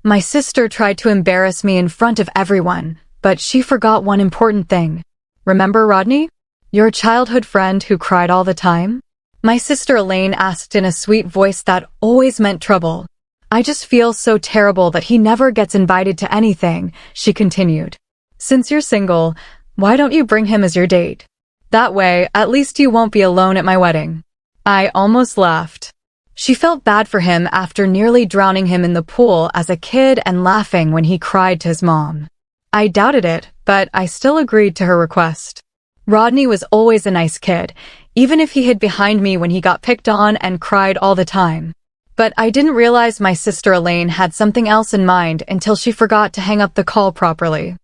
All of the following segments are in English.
My sister tried to embarrass me in front of everyone, but she forgot one important thing. Remember Rodney? Your childhood friend who cried all the time? My sister Elaine asked in a sweet voice that always meant trouble. I just feel so terrible that he never gets invited to anything, she continued. Since you're single, why don't you bring him as your date? That way, at least you won't be alone at my wedding. I almost laughed. She felt bad for him after nearly drowning him in the pool as a kid and laughing when he cried to his mom. I doubted it, but I still agreed to her request. Rodney was always a nice kid, even if he hid behind me when he got picked on and cried all the time. But I didn't realize my sister Elaine had something else in mind until she forgot to hang up the call properly.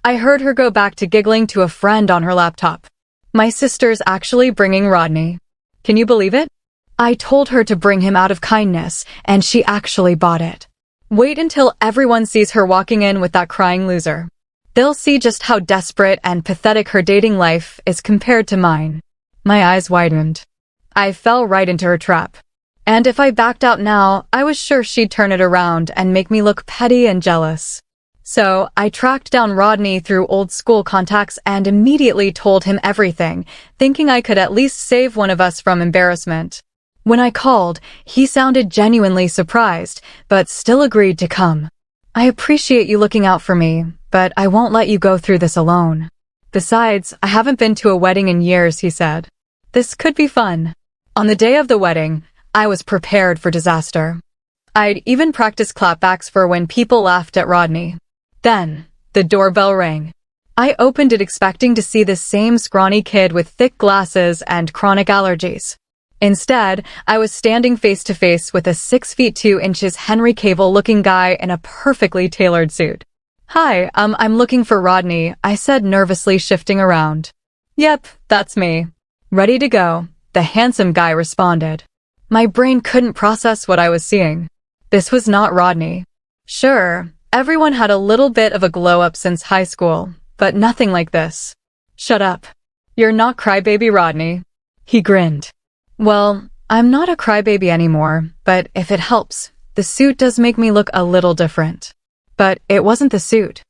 I heard her go back to giggling to a friend on her laptop. My sister's actually bringing Rodney. Can you believe it? I told her to bring him out of kindness, and she actually bought it. Wait until everyone sees her walking in with that crying loser. They'll see just how desperate and pathetic her dating life is compared to mine. My eyes widened. I fell right into her trap. And if I backed out now, I was sure she'd turn it around and make me look petty and jealous. So I tracked down Rodney through old school contacts and immediately told him everything, thinking I could at least save one of us from embarrassment. When I called, he sounded genuinely surprised, but still agreed to come. I appreciate you looking out for me, but I won't let you go through this alone. Besides, I haven't been to a wedding in years, he said. This could be fun. On the day of the wedding, I was prepared for disaster. I'd even practiced clapbacks for when people laughed at Rodney. Then, the doorbell rang. I opened it expecting to see the same scrawny kid with thick glasses and chronic allergies. Instead, I was standing face to face with a 6'2" Henry Cavill-looking guy in a perfectly tailored suit. Hi, I'm looking for Rodney, I said nervously shifting around. Yep, that's me. Ready to go, the handsome guy responded. My brain couldn't process what I was seeing. This was not Rodney. Sure, everyone had a little bit of a glow-up since high school, but nothing like this. Shut up. You're not crybaby Rodney. He grinned. Well, I'm not a crybaby anymore, but if it helps, the suit does make me look a little different. But it wasn't the suit.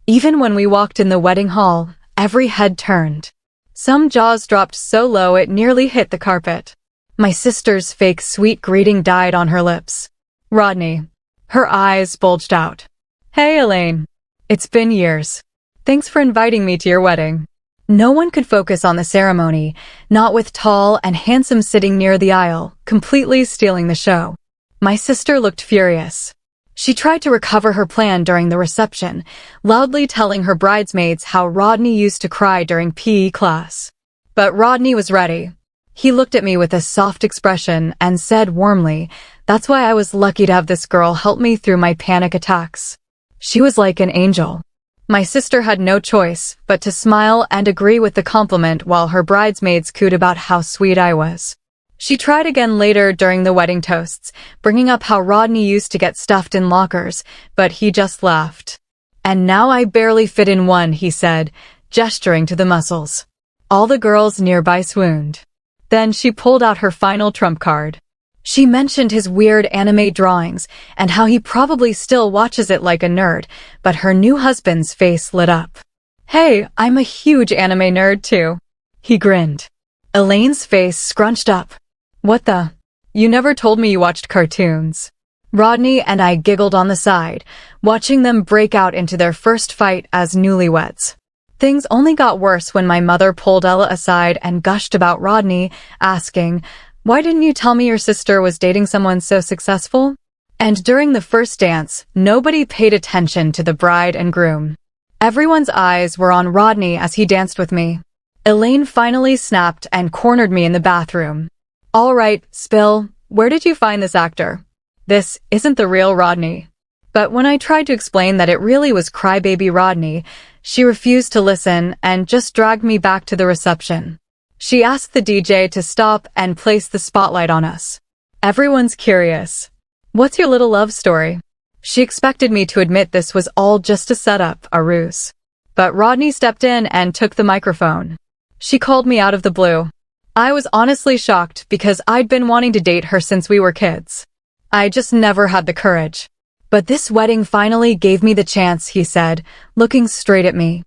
Even when we walked in the wedding hall, every head turned. Some jaws dropped so low it nearly hit the carpet. My sister's fake sweet greeting died on her lips. Rodney. Her eyes bulged out. Hey, Elaine. It's been years. Thanks for inviting me to your wedding. No one could focus on the ceremony, not with tall and handsome sitting near the aisle, completely stealing the show. My sister looked furious. She tried to recover her plan during the reception, loudly telling her bridesmaids how Rodney used to cry during PE class. But Rodney was ready. He looked at me with a soft expression and said warmly, "That's why I was lucky to have this girl help me through my panic attacks. She was like an angel." My sister had no choice but to smile and agree with the compliment while her bridesmaids cooed about how sweet I was. She tried again later during the wedding toasts, bringing up how Rodney used to get stuffed in lockers, but he just laughed. "And now I barely fit in one," he said, gesturing to the muscles. All the girls nearby swooned. Then she pulled out her final trump card. She mentioned his weird anime drawings and how he probably still watches it like a nerd, but her new husband's face lit up. "Hey, I'm a huge anime nerd too." He grinned. Elaine's face scrunched up. "What the? You never told me you watched cartoons." Rodney and I giggled on the side, watching them break out into their first fight as newlyweds. Things only got worse when my mother pulled Ella aside and gushed about Rodney, asking, "Why didn't you tell me your sister was dating someone so successful?" And during the first dance, nobody paid attention to the bride and groom. Everyone's eyes were on Rodney as he danced with me. Elaine finally snapped and cornered me in the bathroom. "All right, Spill, where did you find this actor? This isn't the real Rodney." But when I tried to explain that it really was crybaby Rodney, she refused to listen and just dragged me back to the reception. She asked the DJ to stop and place the spotlight on us. "Everyone's curious. What's your little love story?" She expected me to admit this was all just a setup, a ruse. But Rodney stepped in and took the microphone. She called me out of the blue. I was honestly shocked because I'd been wanting to date her since we were kids. I just never had the courage. But this wedding finally gave me the chance, he said, looking straight at me.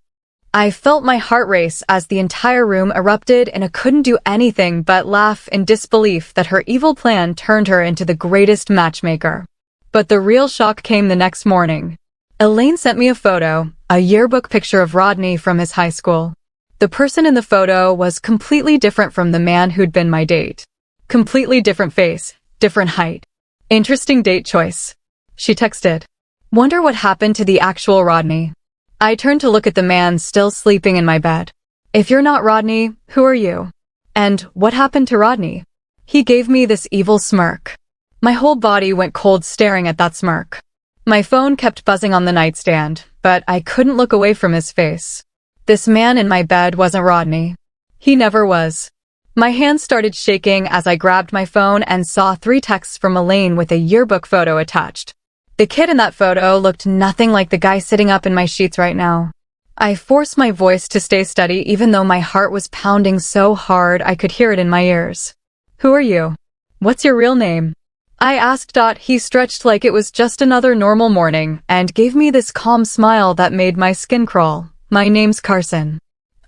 I felt my heart race as the entire room erupted and I couldn't do anything but laugh in disbelief that her evil plan turned her into the greatest matchmaker. But the real shock came the next morning. Elaine sent me a photo, a yearbook picture of Rodney from his high school. The person in the photo was completely different from the man who'd been my date. Completely different face, different height. Interesting date choice. She texted. Wonder what happened to the actual Rodney. I turned to look at the man still sleeping in my bed. If you're not Rodney, who are you? And what happened to Rodney? He gave me this evil smirk. My whole body went cold staring at that smirk. My phone kept buzzing on the nightstand, but I couldn't look away from his face. This man in my bed wasn't Rodney. He never was. My hands started shaking as I grabbed my phone and saw 3 texts from Elaine with a yearbook photo attached. The kid in that photo looked nothing like the guy sitting up in my sheets right now. I forced my voice to stay steady even though my heart was pounding so hard I could hear it in my ears. Who are you? What's your real name? I asked. He stretched like it was just another normal morning and gave me this calm smile that made my skin crawl. My name's Carson.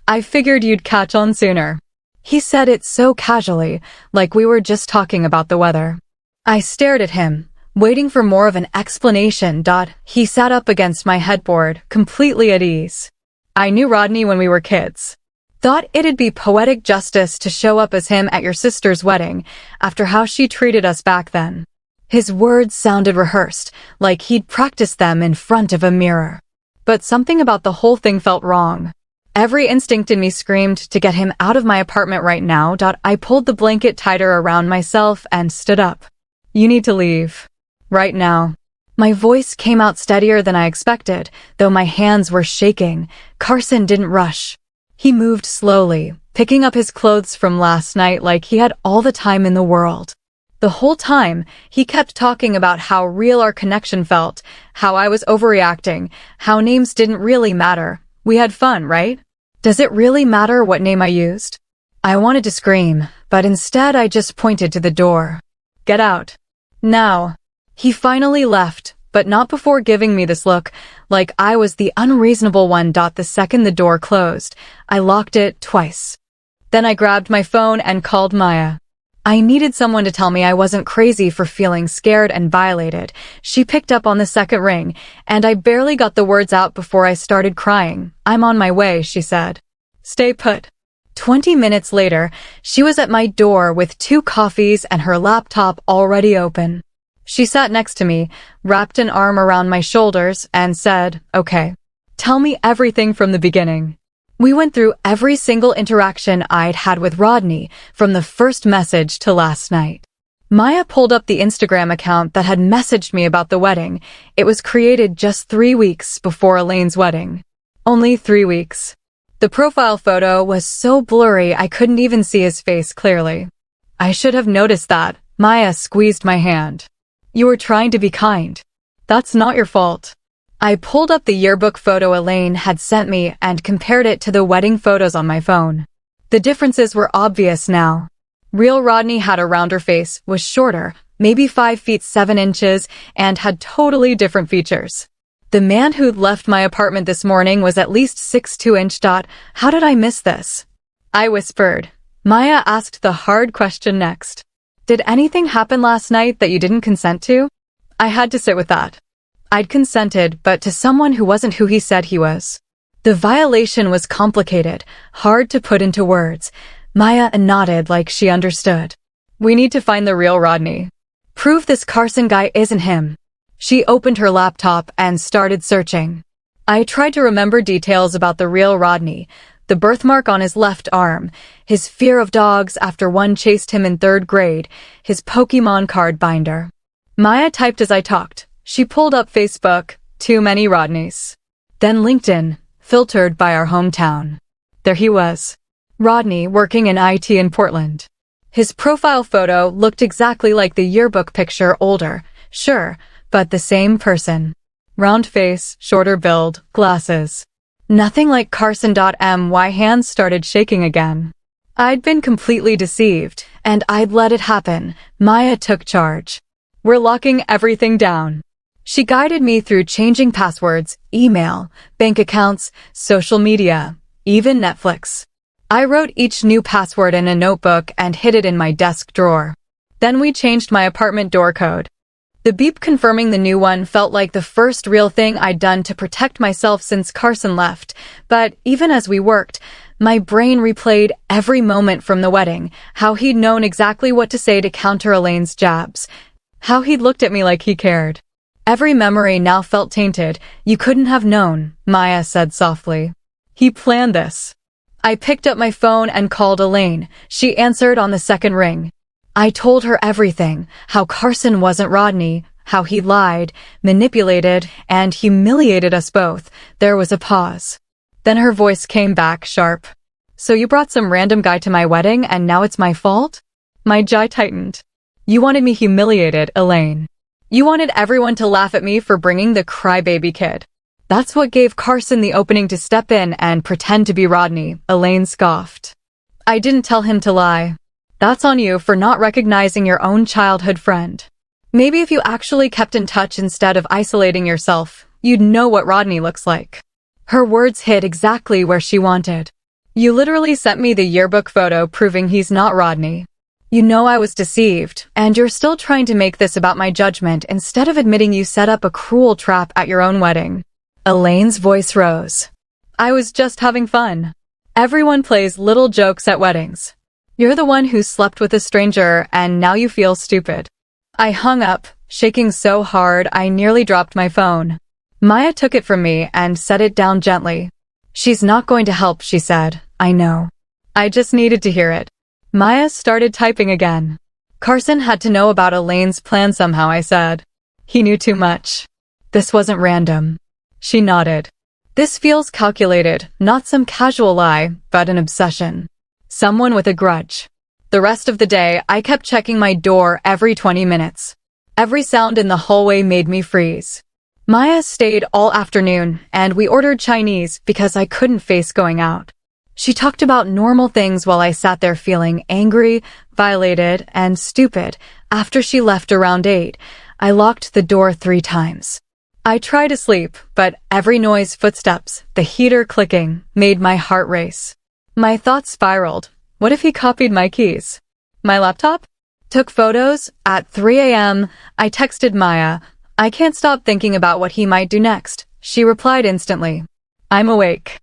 I figured you'd catch on sooner. He said it so casually, like we were just talking about the weather. I stared at him, waiting for more of an explanation. He sat up against my headboard, completely at ease. I knew Rodney when we were kids. Thought it'd be poetic justice to show up as him at your sister's wedding, after how she treated us back then. His words sounded rehearsed, like he'd practiced them in front of a mirror. But something about the whole thing felt wrong. Every instinct in me screamed to get him out of my apartment right now. I pulled the blanket tighter around myself and stood up. You need to leave. Right now. My voice came out steadier than I expected, though my hands were shaking. Carson didn't rush. He moved slowly, picking up his clothes from last night like he had all the time in the world. The whole time, he kept talking about how real our connection felt, how I was overreacting, how names didn't really matter. We had fun, right? Does it really matter what name I used? I wanted to scream, but instead I just pointed to the door. Get out. Now. He finally left, but not before giving me this look, like I was the unreasonable one. The second the door closed, I locked it twice. Then I grabbed my phone and called Maya. I needed someone to tell me I wasn't crazy for feeling scared and violated. She picked up on the second ring, and I barely got the words out before I started crying. I'm on my way, she said. Stay put. 20 minutes later, she was at my door with 2 coffees and her laptop already open. She sat next to me, wrapped an arm around my shoulders, and said, Okay, tell me everything from the beginning. We went through every single interaction I'd had with Rodney, from the first message to last night. Maya pulled up the Instagram account that had messaged me about the wedding. It was created just 3 weeks before Elaine's wedding. Only 3 weeks. The profile photo was so blurry I couldn't even see his face clearly. I should have noticed that. Maya squeezed my hand. You were trying to be kind. That's not your fault. I pulled up the yearbook photo Elaine had sent me and compared it to the wedding photos on my phone. The differences were obvious now. Real Rodney had a rounder face, was shorter, maybe 5 feet 7 inches, and had totally different features. The man who'd left my apartment this morning was at least 6'2". How did I miss this? I whispered. Maya asked the hard question next. Did anything happen last night that you didn't consent to? I had to sit with that. I'd consented, but to someone who wasn't who he said he was. The violation was complicated, hard to put into words. Maya nodded like she understood. We need to find the real Rodney. Prove this Carson guy isn't him. She opened her laptop and started searching. I tried to remember details about the real Rodney. The birthmark on his left arm, his fear of dogs after one chased him in 3rd grade, his Pokemon card binder. Maya typed as I talked. She pulled up Facebook, too many Rodneys. Then LinkedIn, filtered by our hometown. There he was. Rodney working in IT in Portland. His profile photo looked exactly like the yearbook picture, older, sure, but the same person. Round face, shorter build, glasses. Nothing like Carson. My hands started shaking again. I'd been completely deceived, and I'd let it happen. Maya took charge. We're locking everything down. She guided me through changing passwords, email, bank accounts, social media, even Netflix. I wrote each new password in a notebook and hid it in my desk drawer. Then we changed my apartment door code. The beep confirming the new one felt like the first real thing I'd done to protect myself since Carson left, but even as we worked, my brain replayed every moment from the wedding, how he'd known exactly what to say to counter Elaine's jabs, how he'd looked at me like he cared. Every memory now felt tainted. You couldn't have known, Maya said softly. He planned this. I picked up my phone and called Elaine. She answered on the second ring. I told her everything, how Carson wasn't Rodney, how he lied, manipulated, and humiliated us both. There was a pause. Then her voice came back, sharp. So you brought some random guy to my wedding and now it's my fault? My jaw tightened. You wanted me humiliated, Elaine. You wanted everyone to laugh at me for bringing the crybaby kid. That's what gave Carson the opening to step in and pretend to be Rodney, Elaine scoffed. I didn't tell him to lie. That's on you for not recognizing your own childhood friend. Maybe if you actually kept in touch instead of isolating yourself, you'd know what Rodney looks like. Her words hit exactly where she wanted. You literally sent me the yearbook photo proving he's not Rodney. You know I was deceived, and you're still trying to make this about my judgment instead of admitting you set up a cruel trap at your own wedding. Elaine's voice rose. I was just having fun. Everyone plays little jokes at weddings. You're the one who slept with a stranger and now you feel stupid. I hung up, shaking so hard I nearly dropped my phone. Maya took it from me and set it down gently. She's not going to help, she said. I know. I just needed to hear it. Maya started typing again. Carson had to know about Elaine's plan somehow, I said. He knew too much. This wasn't random. She nodded. This feels calculated, not some casual lie, but an obsession. Someone with a grudge. The rest of the day, I kept checking my door every 20 minutes. Every sound in the hallway made me freeze. Maya stayed all afternoon, and we ordered Chinese because I couldn't face going out. She talked about normal things while I sat there feeling angry, violated, and stupid. After she left around 8, I locked the door 3 times. I tried to sleep, but every noise, footsteps, the heater clicking, made my heart race. My thoughts spiraled. What if he copied my keys? My laptop? Took photos. At 3 a.m., I texted Maya. I can't stop thinking about what he might do next. She replied instantly. I'm awake.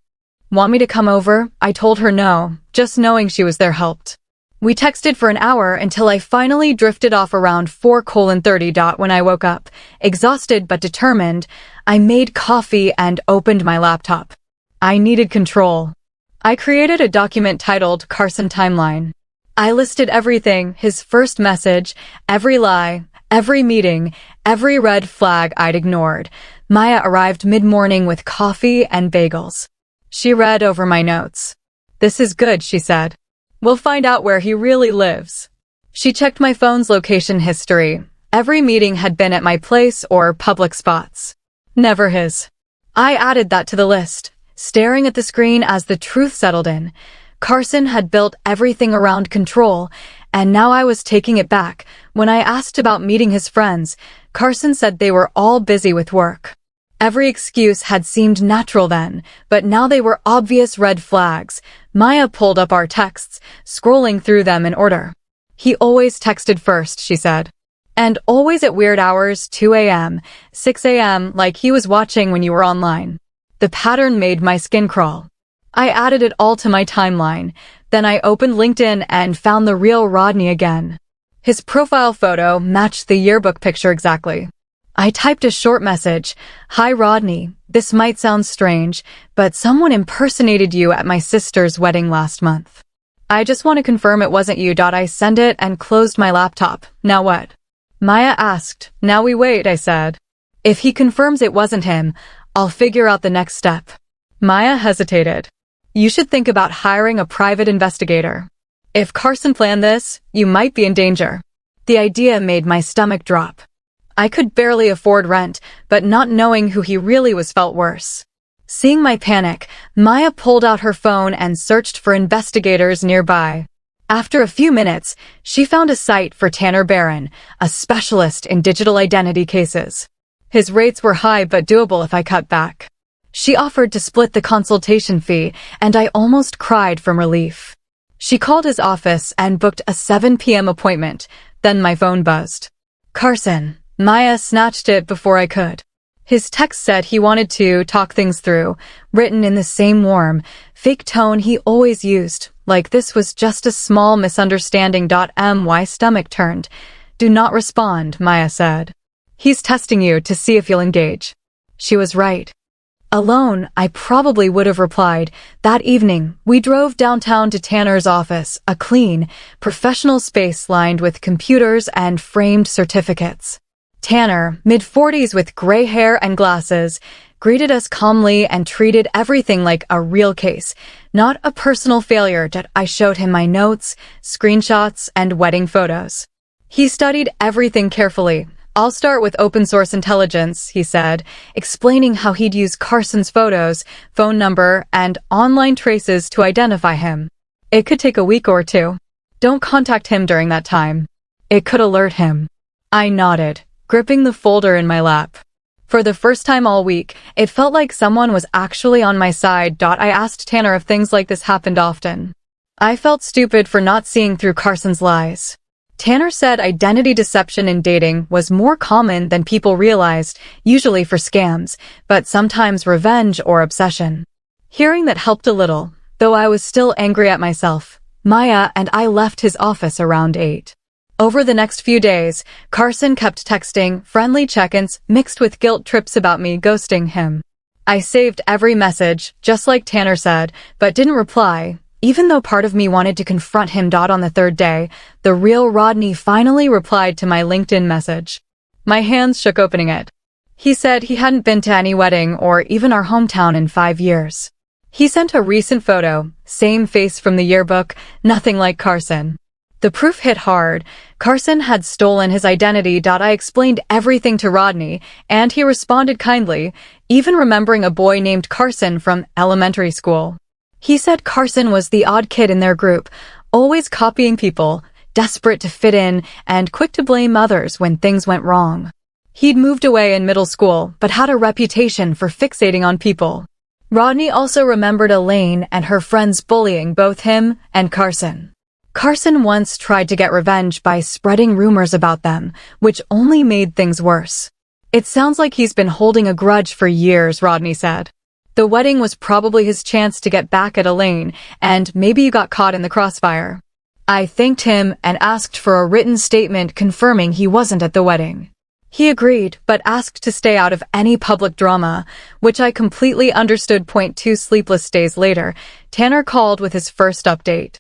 Want me to come over? I told her no, just knowing she was there helped. We texted for an hour until I finally drifted off around 4:30 when I woke up. Exhausted but determined, I made coffee and opened my laptop. I needed control. I created a document titled Carson Timeline. I listed everything, his first message, every lie, every meeting, every red flag I'd ignored. Maya arrived mid-morning with coffee and bagels. She read over my notes. This is good, she said. We'll find out where he really lives. She checked my phone's location history. Every meeting had been at my place or public spots. Never his. I added that to the list, staring at the screen as the truth settled in. Carson had built everything around control, and now I was taking it back. When I asked about meeting his friends, Carson said they were all busy with work. Every excuse had seemed natural then, but now they were obvious red flags. Maya pulled up our texts, scrolling through them in order. He always texted first, she said. And always at weird hours, 2 a.m., 6 a.m., like he was watching when you were online. The pattern made my skin crawl. I added it all to my timeline. Then I opened LinkedIn and found the real Rodney again. His profile photo matched the yearbook picture exactly. I typed a short message. Hi Rodney, this might sound strange, but someone impersonated you at my sister's wedding last month. I just want to confirm it wasn't you. I sent it and closed my laptop. Now what? Maya asked. Now we wait, I said. If he confirms it wasn't him, I'll figure out the next step. Maya hesitated. You should think about hiring a private investigator. If Carson planned this, you might be in danger. The idea made my stomach drop. I could barely afford rent, but not knowing who he really was felt worse. Seeing my panic, Maya pulled out her phone and searched for investigators nearby. After a few minutes, she found a site for Tanner Barron, a specialist in digital identity cases. His rates were high but doable if I cut back. She offered to split the consultation fee, and I almost cried from relief. She called his office and booked a 7 p.m. appointment. Then my phone buzzed. Carson. Maya snatched it before I could. His text said he wanted to talk things through, written in the same warm, fake tone he always used, like this was just a small misunderstanding. My stomach turned. Do not respond, Maya said. He's testing you to see if you'll engage. She was right. Alone, I probably would have replied. That evening, we drove downtown to Tanner's office, a clean, professional space lined with computers and framed certificates. Tanner, mid-40s with gray hair and glasses, greeted us calmly and treated everything like a real case, not a personal failure. I showed him my notes, screenshots, and wedding photos. He studied everything carefully. I'll start with open source intelligence, he said, explaining how he'd use Carson's photos, phone number, and online traces to identify him. It could take a week or two. Don't contact him during that time. It could alert him. I nodded, gripping the folder in my lap. For the first time all week, it felt like someone was actually on my side. I asked Tanner if things like this happened often. I felt stupid for not seeing through Carson's lies. Tanner said identity deception in dating was more common than people realized, usually for scams, but sometimes revenge or obsession. Hearing that helped a little, though I was still angry at myself. Maya and I left his office around 8. Over the next few days, Carson kept texting friendly check-ins mixed with guilt trips about me ghosting him. I saved every message, just like Tanner said, but didn't reply. Even though part of me wanted to confront him. On the third day, the real Rodney finally replied to my LinkedIn message. My hands shook opening it. He said he hadn't been to any wedding or even our hometown in 5 years. He sent a recent photo, same face from the yearbook, nothing like Carson. The proof hit hard. Carson had stolen his identity. I explained everything to Rodney, and he responded kindly, even remembering a boy named Carson from elementary school. He said Carson was the odd kid in their group, always copying people, desperate to fit in, and quick to blame others when things went wrong. He'd moved away in middle school, but had a reputation for fixating on people. Rodney also remembered Elaine and her friends bullying both him and Carson. Carson once tried to get revenge by spreading rumors about them, which only made things worse. It sounds like he's been holding a grudge for years, Rodney said. The wedding was probably his chance to get back at Elaine, and maybe you got caught in the crossfire. I thanked him and asked for a written statement confirming he wasn't at the wedding. He agreed, but asked to stay out of any public drama, which I completely understood. 2 sleepless days later, Tanner called with his first update.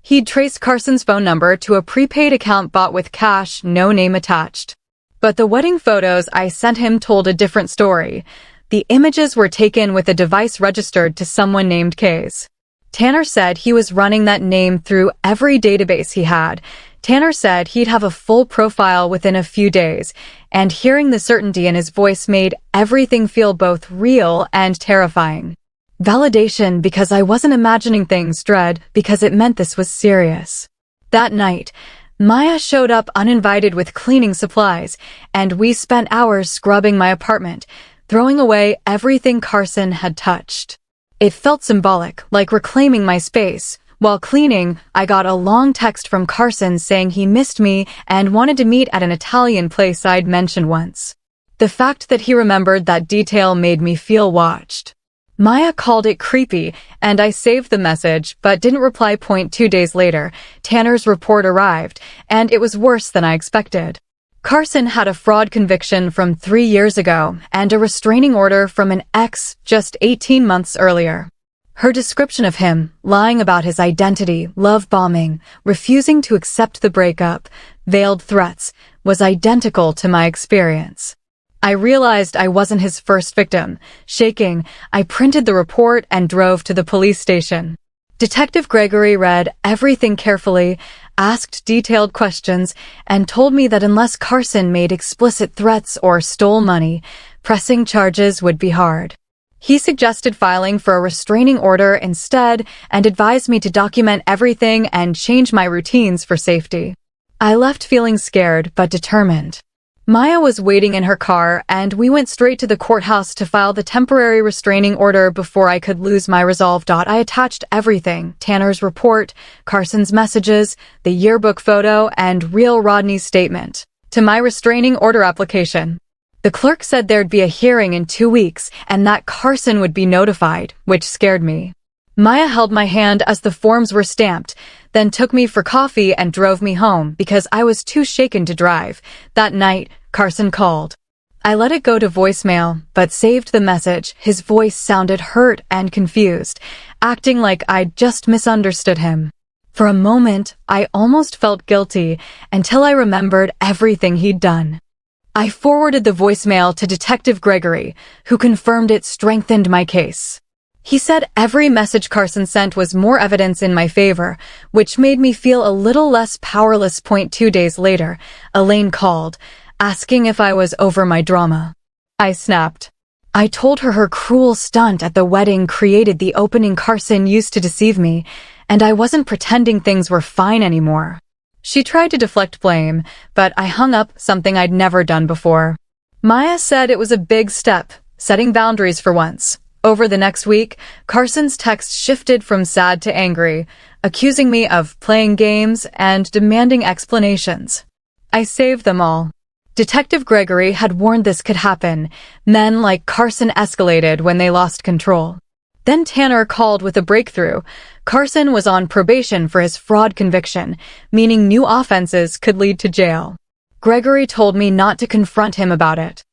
He'd traced Carson's phone number to a prepaid account bought with cash, no name attached. But the wedding photos I sent him told a different story. The images were taken with a device registered to someone named Kays. Tanner said he was running that name through every database he had. Tanner said he'd have a full profile within a few days, and hearing the certainty in his voice made everything feel both real and terrifying. Validation because I wasn't imagining things, dread because it meant this was serious. That night, Maya showed up uninvited with cleaning supplies, and we spent hours scrubbing my apartment, throwing away everything Carson had touched. It felt symbolic, like reclaiming my space. While cleaning, I got a long text from Carson saying he missed me and wanted to meet at an Italian place I'd mentioned once. The fact that he remembered that detail made me feel watched. Maya called it creepy, and I saved the message, but didn't reply. 2 days later, Tanner's report arrived, and it was worse than I expected. Carson had a fraud conviction from 3 years ago and a restraining order from an ex just 18 months earlier. Her description of him, lying about his identity, love bombing, refusing to accept the breakup, veiled threats, was identical to my experience. I realized I wasn't his first victim. Shaking, I printed the report and drove to the police station. Detective Gregory read everything carefully, asked detailed questions, and told me that unless Carson made explicit threats or stole money, pressing charges would be hard. He suggested filing for a restraining order instead and advised me to document everything and change my routines for safety. I left feeling scared but determined. Maya was waiting in her car, and we went straight to the courthouse to file the temporary restraining order before I could lose my resolve. I attached everything: Tanner's report, Carson's messages, the yearbook photo, and real Rodney's statement to my restraining order application. The clerk said there'd be a hearing in 2 weeks and that Carson would be notified, which scared me. Maya held my hand as the forms were stamped, then took me for coffee and drove me home because I was too shaken to drive. That night, Carson called. I let it go to voicemail, but saved the message. His voice sounded hurt and confused, acting like I'd just misunderstood him. For a moment, I almost felt guilty until I remembered everything he'd done. I forwarded the voicemail to Detective Gregory, who confirmed it strengthened my case. He said every message Carson sent was more evidence in my favor, which made me feel a little less powerless. 2 days later, Elaine called, asking if I was over my drama. I snapped. I told her cruel stunt at the wedding created the opening Carson used to deceive me, and I wasn't pretending things were fine anymore. She tried to deflect blame, but I hung up, something I'd never done before. Maya said it was a big step, setting boundaries for once. Over the next week, Carson's text shifted from sad to angry, accusing me of playing games and demanding explanations. I saved them all. Detective Gregory had warned this could happen. Men like Carson escalated when they lost control. Then Tanner called with a breakthrough. Carson was on probation for his fraud conviction, meaning new offenses could lead to jail. Gregory told me not to confront him about it.